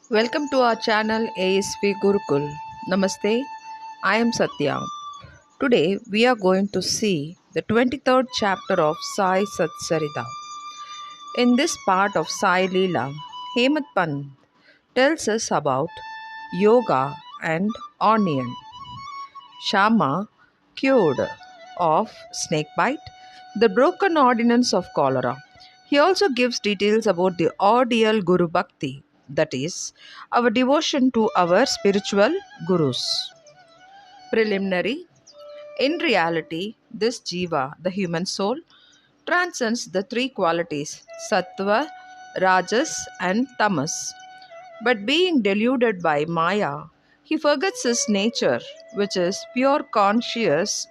Welcome to our channel ASV Gurukul. Namaste, I am Satya. Today we are going to see the 23rd chapter of Sai Satcharitra. In this part of Sai Leela, Hemant Pant tells us about yoga and onion. Shama cured of snakebite, the broken ordinance of cholera. He also gives details about the ordeal Guru Bhakti, that is, our devotion to our spiritual gurus. Preliminary. In reality, this jiva, the human soul, transcends the three qualities sattva, rajas, and tamas. But being deluded by Maya, he forgets his nature, which is pure consciousness,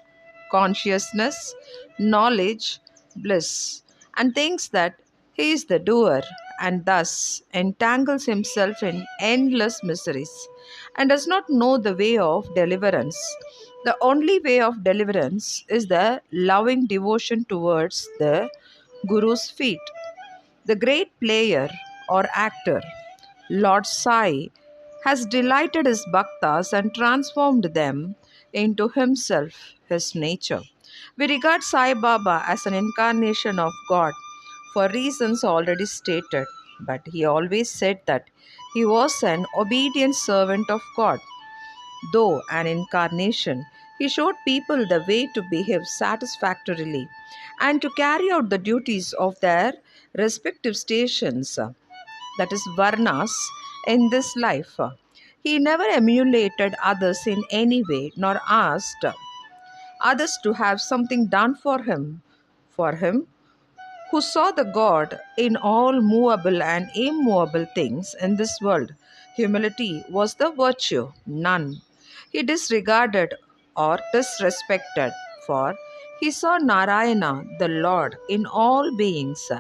knowledge, bliss, and thinks that he is the doer and thus entangles himself in endless miseries and does not know the way of deliverance. The only way of deliverance is the loving devotion towards the Guru's feet. The great player or actor, Lord Sai, has delighted his bhaktas and transformed them into himself, his nature. We regard Sai Baba as an incarnation of God for reasons already stated, but he always said that he was an obedient servant of God. Though an incarnation, he showed people the way to behave satisfactorily and to carry out the duties of their respective stations, that is, varnas, in this life. He never emulated others in any way nor asked others to have something done for him. For him, who saw the God in all movable and immovable things in this world, humility was the virtue, none. He disregarded or disrespected, for he saw Narayana, the Lord, in all beings.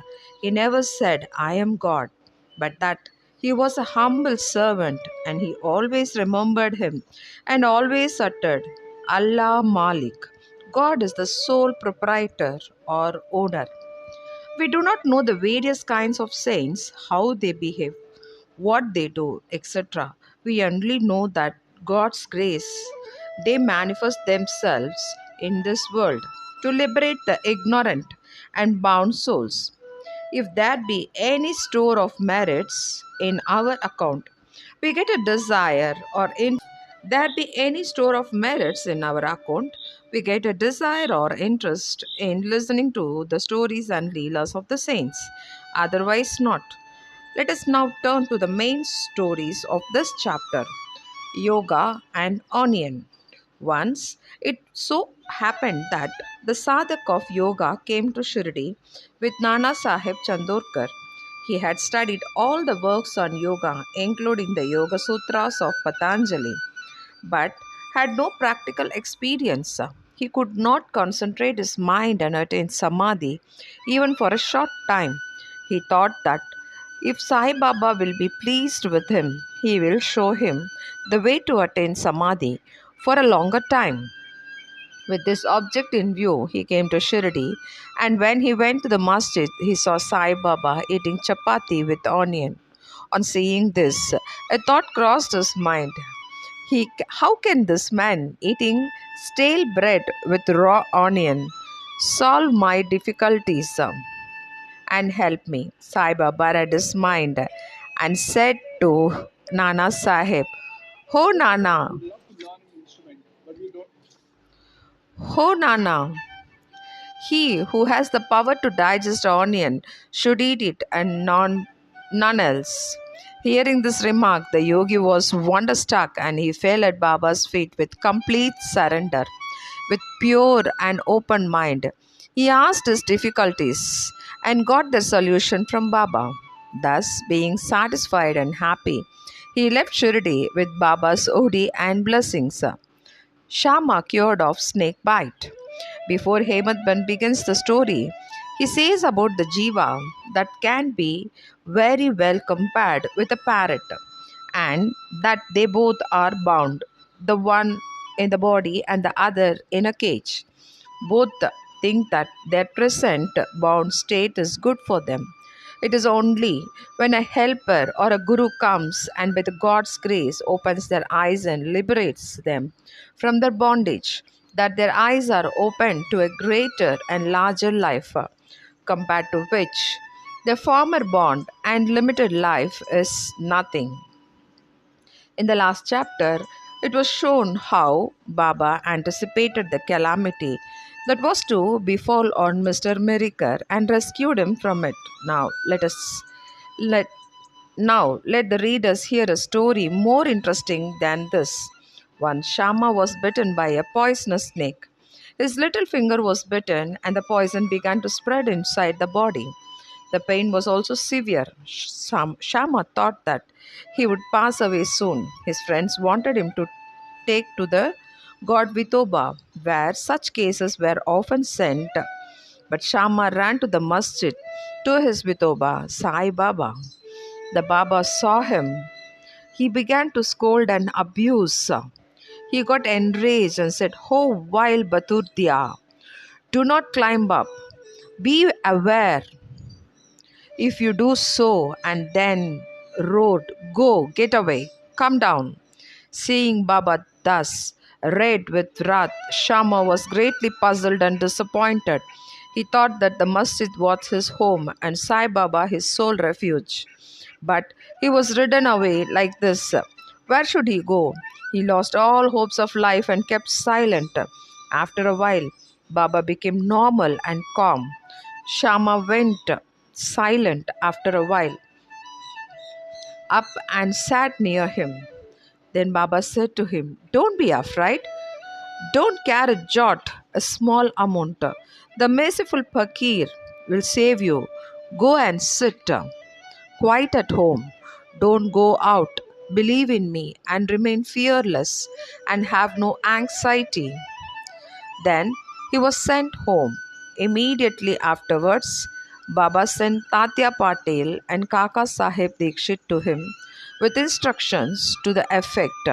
He never said, I am God, but that he was a humble servant, and he always remembered him and always uttered, Allah Malik. God is the sole proprietor or owner. We do not know the various kinds of saints, how they behave, what they do, etc. We only know that God's grace, they manifest themselves in this world to liberate the ignorant and bound souls. If there be any store of merits in our account, we get a desire or in there be any store of merits in our account, we get a desire or interest in listening to the stories and leelas of the saints. Otherwise, not. Let us now turn to the main stories of this chapter, Yoga and Onion. Once it so happened that the sadhak of yoga came to Shirdi with Nana Sahib Chandorkar. He had studied all the works on yoga, including the Yoga Sutras of Patanjali, but had no practical experience. He could not concentrate his mind and attain samadhi even for a short time. He thought that if Sai Baba will be pleased with him, he will show him the way to attain samadhi for a longer time. With this object in view, he came to Shirdi, and when he went to the masjid, he saw Sai Baba eating chapati with onion. On seeing this, a thought crossed his mind. How can this man eating stale bread with raw onion solve my difficulties and help me? Sai Baba read his mind and said to Nana Sahib, "Ho Nana, ho Nana, he who has the power to digest onion should eat it and none else." Hearing this remark, the yogi was wonderstruck and he fell at Baba's feet with complete surrender. With pure and open mind, he asked his difficulties and got the solution from Baba. Thus, being satisfied and happy, he left Shirdi with Baba's odi and blessings. Shama cured of snake bite. Before Hemant begins the story, he says about the jiva that can be very well compared with a parrot and that they both are bound, the one in the body and the other in a cage. Both think that their present bound state is good for them. It is only when a helper or a guru comes and with God's grace opens their eyes and liberates them from their bondage that their eyes are opened to a greater and larger life, compared to which their former bond and limited life is nothing. In the last chapter, it was shown how Baba anticipated the calamity that was to befall on Mr. Miracle and rescued him from it. Now let let the readers hear a story more interesting than this. Once Shama was bitten by a poisonous snake. His little finger was bitten, and the poison began to spread inside the body. The pain was also severe. Shama thought that he would pass away soon. His friends wanted him to take to the god Vitoba, where such cases were often sent. But Shama ran to the masjid to his Vitoba, Sai Baba. The Baba saw him. He began to scold and abuse. He got enraged and said, "Oh, vile Baturdia, do not climb up. Be aware if you do so," and then roared, "Go, get away, come down." Seeing Baba thus, red with wrath, Shama was greatly puzzled and disappointed. He thought that the masjid was his home and Sai Baba his sole refuge. But he was ridden away like this. Where should he go? He lost all hopes of life and kept silent. After a while, Baba became normal and calm. Shama went silent after a while up and sat near him. Then Baba said to him, "Don't be afraid. Don't care a jot, a small amount. The merciful Fakir will save you. Go and sit quiet at home. Don't go out. Believe in me and remain fearless and have no anxiety." Then he was sent home. Immediately afterwards, Baba sent Tatya Patel and Kaka Sahib Dikshit to him with instructions to the effect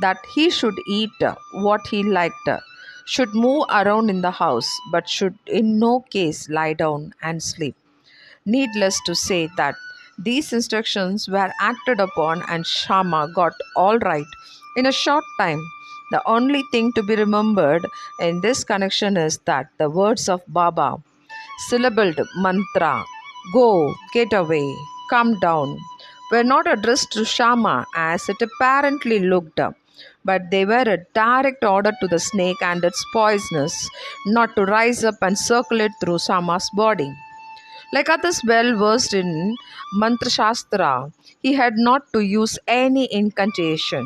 that he should eat what he liked, should move around in the house, but should in no case lie down and sleep. Needless to say that these instructions were acted upon and Shama got all right in a short time. The only thing to be remembered in this connection is that the words of Baba, syllabled mantra, "Go, get away, come down," were not addressed to Shama as it apparently looked, but they were a direct order to the snake and its poisonous not to rise up and circulate through Shama's body. Like others well versed in Mantra Shastra, he had not to use any incantation,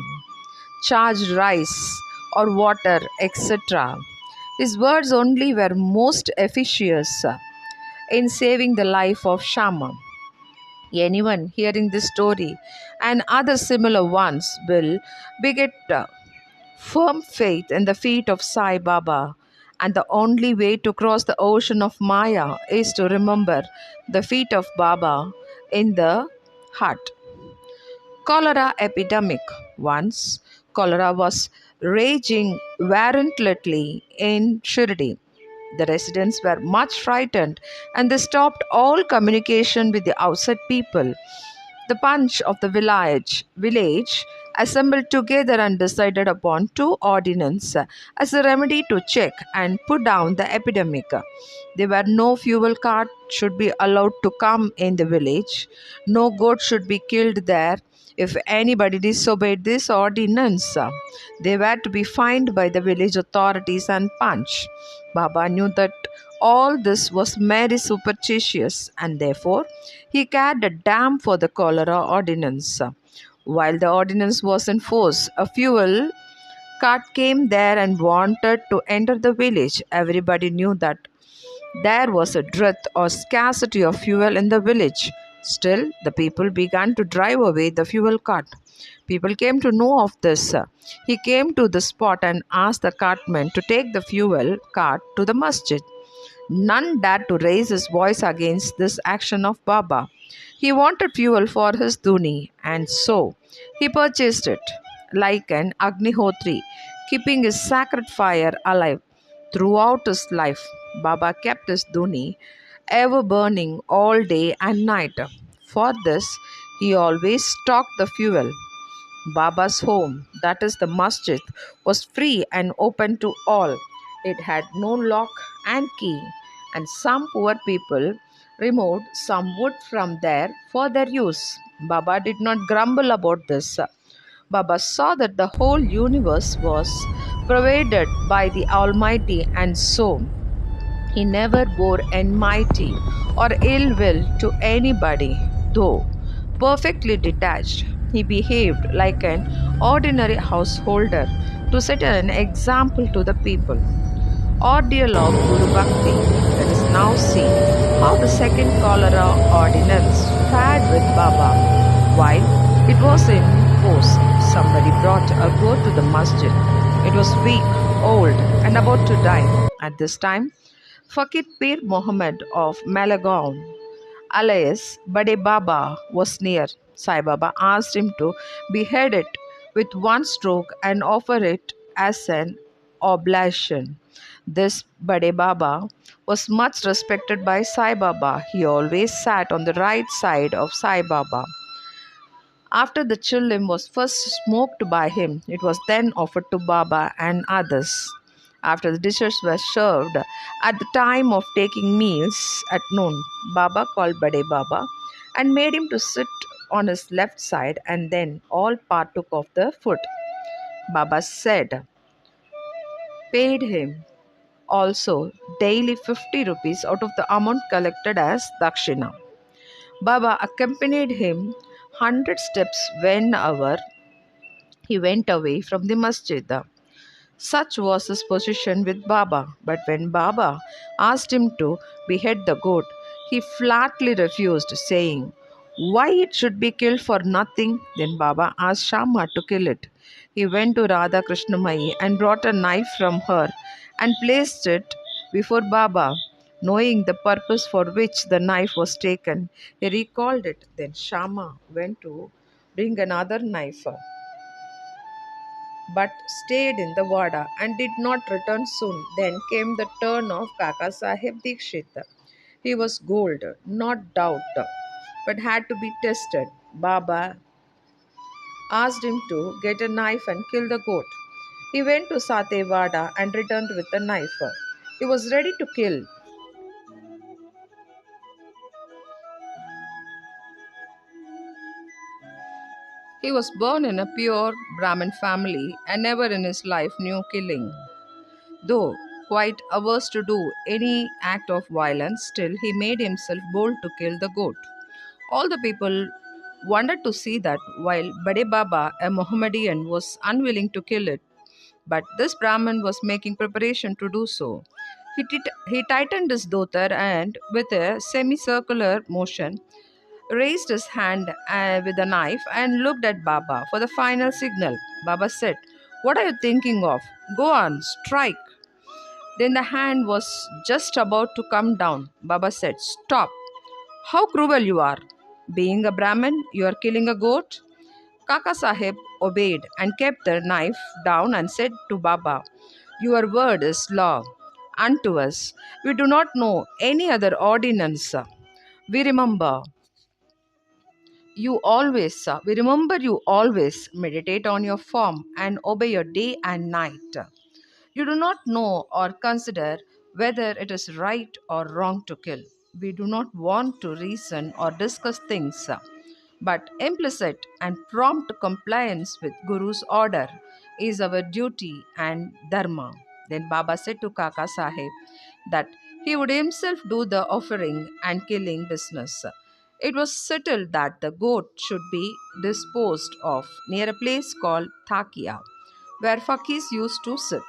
charged rice or water, etc. His words only were most efficacious in saving the life of Shama. Anyone hearing this story and other similar ones will beget firm faith in the feet of Sai Baba. And the only way to cross the ocean of Maya is to remember the feet of Baba in the heart. Cholera epidemic. Once, cholera was raging virulently in Shirdi. The residents were much frightened and they stopped all communication with the outside people. The punch of the village assembled together and decided upon two ordinances as a remedy to check and put down the epidemic. There were no fuel cart should be allowed to come in the village. No goat should be killed there. If anybody disobeyed this ordinance, they were to be fined by the village authorities and punched. Baba knew that all this was very superstitious and therefore he cared a damn for the cholera ordinance. While the ordinance was in force, a fuel cart came there and wanted to enter the village. Everybody knew that there was a dearth or scarcity of fuel in the village. Still, the people began to drive away the fuel cart. People came to know of this. He came to the spot and asked the cartman to take the fuel cart to the masjid. None dared to raise his voice against this action of Baba. He wanted fuel for his dhuni, and so he purchased it like an Agnihotri, keeping his sacred fire alive throughout his life. Baba kept his dhuni ever burning all day and night. For this, he always stocked the fuel. Baba's home, that is the masjid, was free and open to all. It had no lock and key, and some poor people removed some wood from there for their use. Baba did not grumble about this. Baba saw that the whole universe was provided by the Almighty, and so he never bore enmity or ill will to anybody, though perfectly detached. He behaved like an ordinary householder to set an example to the people. Ordeal of Guru Bhakti. Let us now see how the second cholera ordinance fared with Baba. While it was in force, somebody brought a goat to the masjid. It was weak, old, and about to die. At this time, Fakir Pir Mohammed of Malagaon, alias Bade Baba, was near. Sai Baba asked him to behead it with one stroke and offer it as an oblation. This Bade Baba was much respected by Sai Baba. He always sat on the right side of Sai Baba. After the chillim was first smoked by him, it was then offered to Baba and others. After the dishes were served, at the time of taking meals at noon, Baba called Bade Baba and made him to sit on his left side, and then all partook of the food. Baba said, paid him also daily 50 rupees out of the amount collected as dakshina. Baba accompanied him 100 steps whenever he went away from the masjid. Such was his position with Baba. But when Baba asked him to behead the goat, he flatly refused, saying, why it should be killed for nothing? Then Baba asked Shama to kill it. He went to Radha Krishnamai and brought a knife from her and placed it before Baba. Knowing the purpose for which the knife was taken, he recalled it. Then Shama went to bring another knife, but stayed in the Vada and did not return soon. Then came the turn of Kaka Sahib Dikshit. He was gold, not doubt, but had to be tested. Baba asked him to get a knife and kill the goat. He went to Satewada and returned with a knife. He was ready to kill. He was born in a pure Brahmin family and never in his life knew killing. Though quite averse to do any act of violence, still he made himself bold to kill the goat. All the people wondered to see that while Bade Baba, a Mohammedan, was unwilling to kill it, but this Brahmin was making preparation to do so. He tightened his dhotar and, with a semicircular motion, raised his hand with a knife and looked at Baba for the final signal. Baba said, what are you thinking of? Go on, strike. Then the hand was just about to come down. Baba said, stop. How cruel you are. Being a Brahmin, you are killing a goat. Kaka Sahib obeyed and kept the knife down and said to Baba, your word is law unto us. We do not know any other ordinance. We remember we remember you always meditate on your form and obey your day and night. You do not know or consider whether it is right or wrong to kill. We do not want to reason or discuss things, but implicit and prompt compliance with Guru's order is our duty and dharma. Then Baba said to Kaka Sahib that he would himself do the offering and killing business. It was settled that the goat should be disposed of near a place called Thakia, where Fakis used to sit.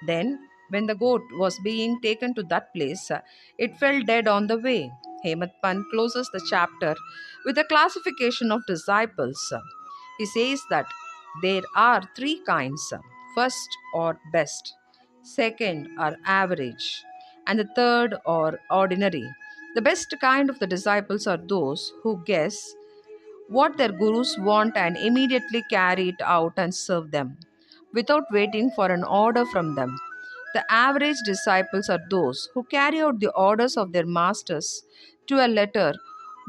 Then, when the goat was being taken to that place, it fell dead on the way. Hemant Pant closes the chapter with a classification of disciples. He says that there are three kinds: first or best, second or average, and the third or ordinary. The best kind of the disciples are those who guess what their gurus want and immediately carry it out and serve them without waiting for an order from them. The average disciples are those who carry out the orders of their masters to a letter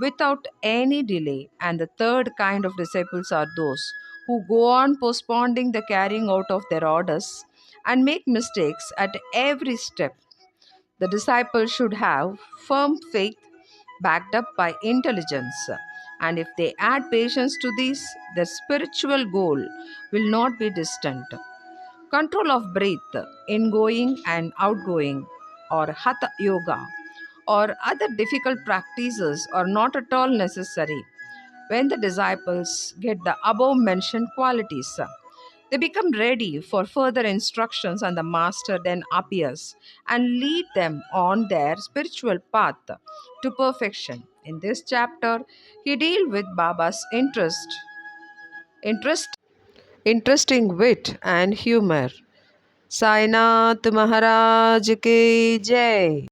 without any delay, and the third kind of disciples are those who go on postponing the carrying out of their orders and make mistakes at every step. The disciple should have firm faith backed up by intelligence. And if they add patience to this, their spiritual goal will not be distant. Control of breath, ingoing and outgoing, or hatha yoga, or other difficult practices are not at all necessary when the disciples get the above mentioned qualities. They become ready for further instructions, and the master then appears and lead them on their spiritual path to perfection. In this chapter, he deals with Baba's interest, interesting wit and humor. Sainath महाराज की जय.